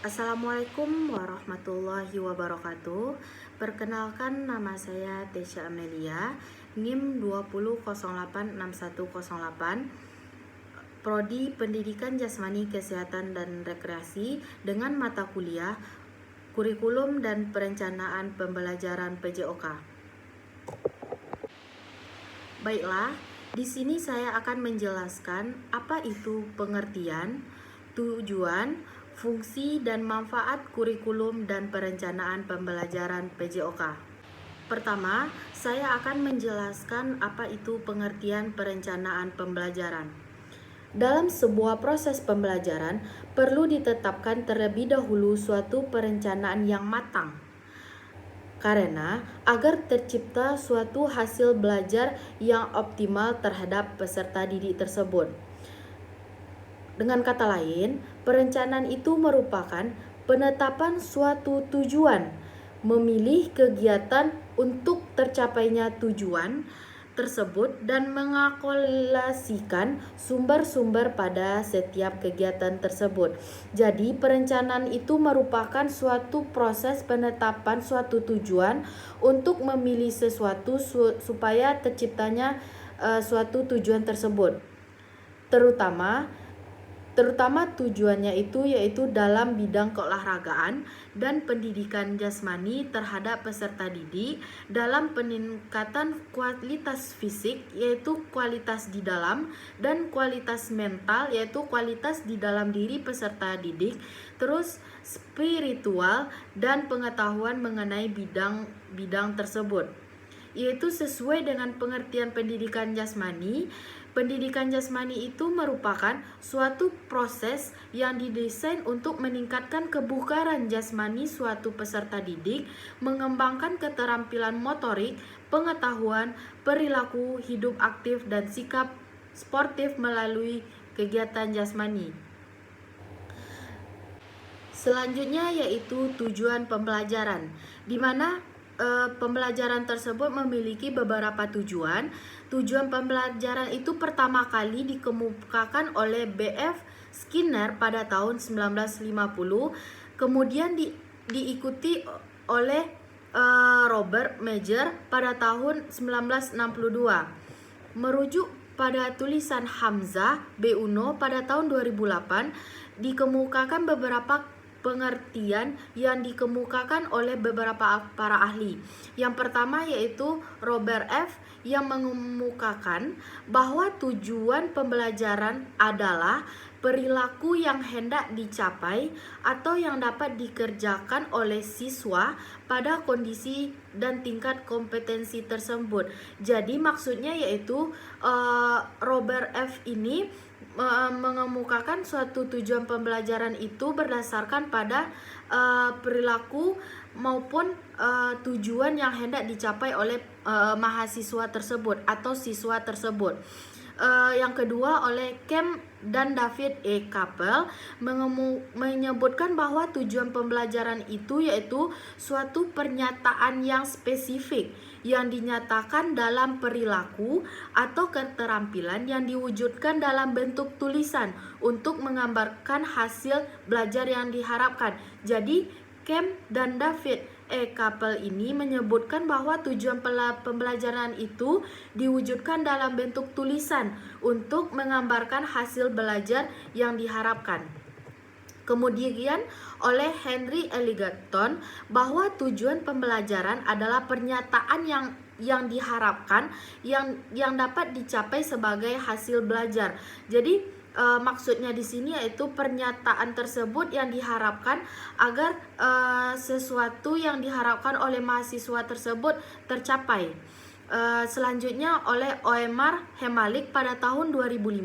Assalamualaikum warahmatullahi wabarakatuh. Perkenalkan, nama saya Tesya Amelia, NIM 20086108, Prodi Pendidikan Jasmani Kesehatan dan Rekreasi dengan mata kuliah Kurikulum dan Perencanaan Pembelajaran PJOK. Baiklah, di sini saya akan menjelaskan apa itu pengertian, tujuan, fungsi, dan manfaat kurikulum dan perencanaan pembelajaran PJOK. Pertama, saya akan menjelaskan apa itu pengertian perencanaan pembelajaran. Dalam sebuah proses pembelajaran, perlu ditetapkan terlebih dahulu suatu perencanaan yang matang. Karena agar tercipta suatu hasil belajar yang optimal terhadap peserta didik tersebut. Dengan kata lain, perencanaan itu merupakan penetapan suatu tujuan, memilih kegiatan untuk tercapainya tujuan tersebut dan mengakumulasikan sumber-sumber pada setiap kegiatan tersebut. Jadi, perencanaan itu merupakan suatu proses penetapan suatu tujuan untuk memilih sesuatu supaya terciptanya suatu tujuan tersebut. Terutama tujuannya itu yaitu dalam bidang keolahragaan dan pendidikan jasmani terhadap peserta didik, dalam peningkatan kualitas fisik yaitu kualitas di dalam, dan kualitas mental yaitu kualitas di dalam diri peserta didik, terus spiritual dan pengetahuan mengenai bidang tersebut. Yaitu sesuai dengan pengertian pendidikan jasmani. Pendidikan jasmani itu merupakan suatu proses yang didesain untuk meningkatkan kebugaran jasmani suatu peserta didik, mengembangkan keterampilan motorik, pengetahuan, perilaku hidup aktif, dan sikap sportif melalui kegiatan jasmani. Selanjutnya yaitu tujuan pembelajaran, di mana pembelajaran tersebut memiliki beberapa tujuan. Tujuan pembelajaran itu pertama kali dikemukakan oleh B.F. Skinner pada tahun 1950, kemudian diikuti oleh Robert Major pada tahun 1962. Merujuk pada tulisan Hamzah B. Uno pada tahun 2008, dikemukakan beberapa pengertian yang dikemukakan oleh beberapa para ahli. Yang pertama yaitu Robert F. yang mengemukakan bahwa tujuan pembelajaran adalah perilaku yang hendak dicapai atau yang dapat dikerjakan oleh siswa pada kondisi dan tingkat kompetensi tersebut. Jadi maksudnya yaitu Robert F. ini mengemukakan suatu tujuan pembelajaran itu berdasarkan pada perilaku maupun tujuan yang hendak dicapai oleh mahasiswa tersebut atau siswa tersebut. Yang kedua oleh Kemp dan David E. Kapel menyebutkan bahwa tujuan pembelajaran itu yaitu suatu pernyataan yang spesifik yang dinyatakan dalam perilaku atau keterampilan yang diwujudkan dalam bentuk tulisan untuk menggambarkan hasil belajar yang diharapkan. Jadi Kemp dan David E. Kapel ini menyebutkan bahwa tujuan pembelajaran itu diwujudkan dalam bentuk tulisan untuk menggambarkan hasil belajar yang diharapkan. Kemudian oleh Henry Elligatton bahwa tujuan pembelajaran adalah pernyataan yang diharapkan yang dapat dicapai sebagai hasil belajar. Jadi maksudnya di sini yaitu pernyataan tersebut yang diharapkan agar sesuatu yang diharapkan oleh mahasiswa tersebut tercapai. Selanjutnya oleh Oemar Hemalik pada tahun 2005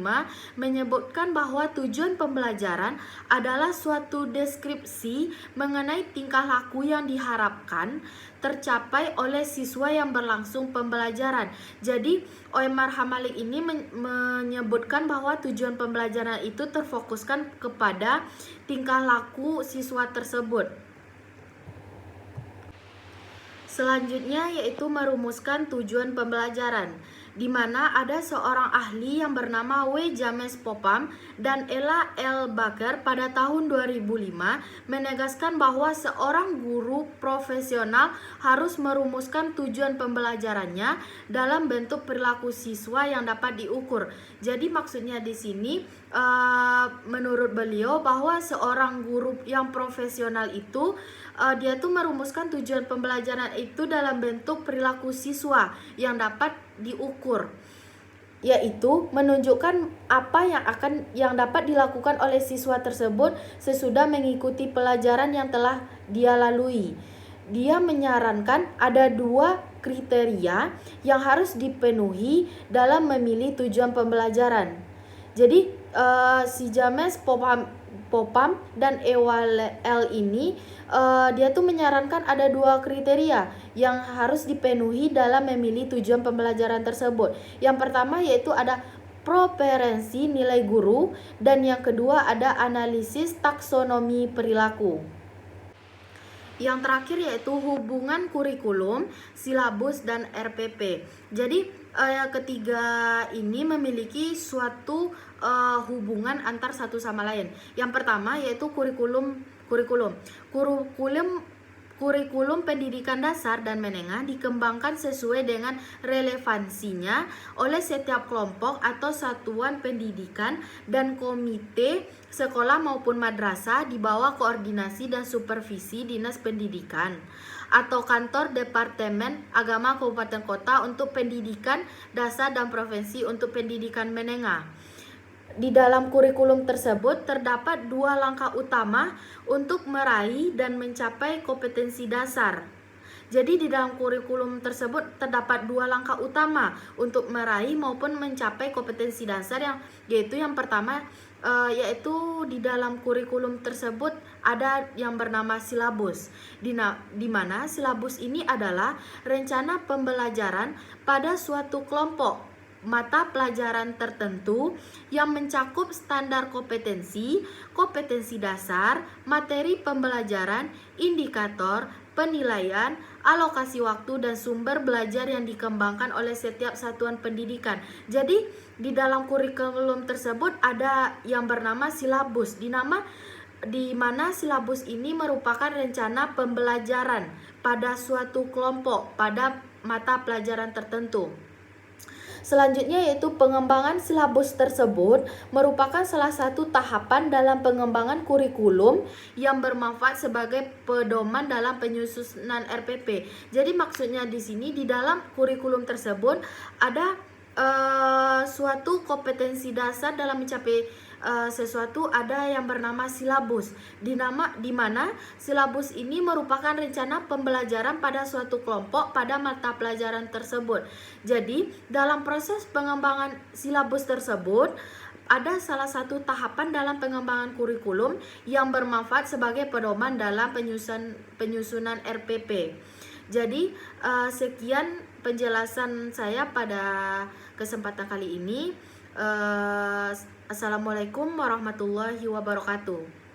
menyebutkan bahwa tujuan pembelajaran adalah suatu deskripsi mengenai tingkah laku yang diharapkan tercapai oleh siswa yang berlangsung pembelajaran. Jadi Oemar Hemalik ini menyebutkan bahwa tujuan pembelajaran itu terfokuskan kepada tingkah laku siswa tersebut. Selanjutnya yaitu merumuskan tujuan pembelajaran, di mana ada seorang ahli yang bernama W. James Popham dan Ella L. Baker pada tahun 2005 menegaskan bahwa seorang guru profesional harus merumuskan tujuan pembelajarannya dalam bentuk perilaku siswa yang dapat diukur. Jadi maksudnya di sini menurut beliau bahwa seorang guru yang profesional itu dia tuh merumuskan tujuan pembelajaran itu dalam bentuk perilaku siswa yang dapat diukur, yaitu menunjukkan apa yang dapat dilakukan oleh siswa tersebut sesudah mengikuti pelajaran yang telah dia lalui. Dia menyarankan ada 2 kriteria yang harus dipenuhi dalam memilih tujuan pembelajaran. Jadi si James Popham dan Ewell ini dia tuh menyarankan ada 2 kriteria yang harus dipenuhi dalam memilih tujuan pembelajaran tersebut. Yang pertama yaitu ada preferensi nilai guru dan yang kedua ada analisis taksonomi perilaku. Yang terakhir yaitu hubungan kurikulum, silabus, dan RPP. Jadi ketiga ini memiliki suatu hubungan antar satu sama lain. Yang pertama yaitu Kurikulum pendidikan dasar dan menengah dikembangkan sesuai dengan relevansinya oleh setiap kelompok atau satuan pendidikan dan komite sekolah maupun madrasah di bawah koordinasi dan supervisi Dinas Pendidikan atau kantor Departemen Agama Kabupaten Kota untuk pendidikan dasar dan provinsi untuk pendidikan menengah. Di dalam kurikulum tersebut terdapat 2 langkah utama untuk meraih dan mencapai kompetensi dasar. Jadi di dalam kurikulum tersebut terdapat 2 langkah utama untuk meraih maupun mencapai kompetensi dasar, yaitu yang pertama yaitu di dalam kurikulum tersebut ada yang bernama silabus, di mana silabus ini adalah rencana pembelajaran pada suatu kelompok mata pelajaran tertentu yang mencakup standar kompetensi dasar, materi pembelajaran, indikator, penilaian, alokasi waktu, dan sumber belajar yang dikembangkan oleh setiap satuan pendidikan. Jadi, di dalam kurikulum tersebut ada yang bernama silabus, di mana silabus ini merupakan rencana pembelajaran pada suatu kelompok pada mata pelajaran tertentu. Selanjutnya yaitu pengembangan silabus tersebut merupakan salah satu tahapan dalam pengembangan kurikulum yang bermanfaat sebagai pedoman dalam penyusunan RPP. Jadi maksudnya di sini di dalam kurikulum tersebut ada suatu kompetensi dasar dalam mencapai sesuatu, ada yang bernama silabus, di mana silabus ini merupakan rencana pembelajaran pada suatu kelompok pada mata pelajaran tersebut. Jadi dalam proses pengembangan silabus tersebut ada salah satu tahapan dalam pengembangan kurikulum yang bermanfaat sebagai pedoman dalam penyusunan RPP. Jadi sekian penjelasan saya pada kesempatan kali ini. Assalamualaikum warahmatullahi wabarakatuh.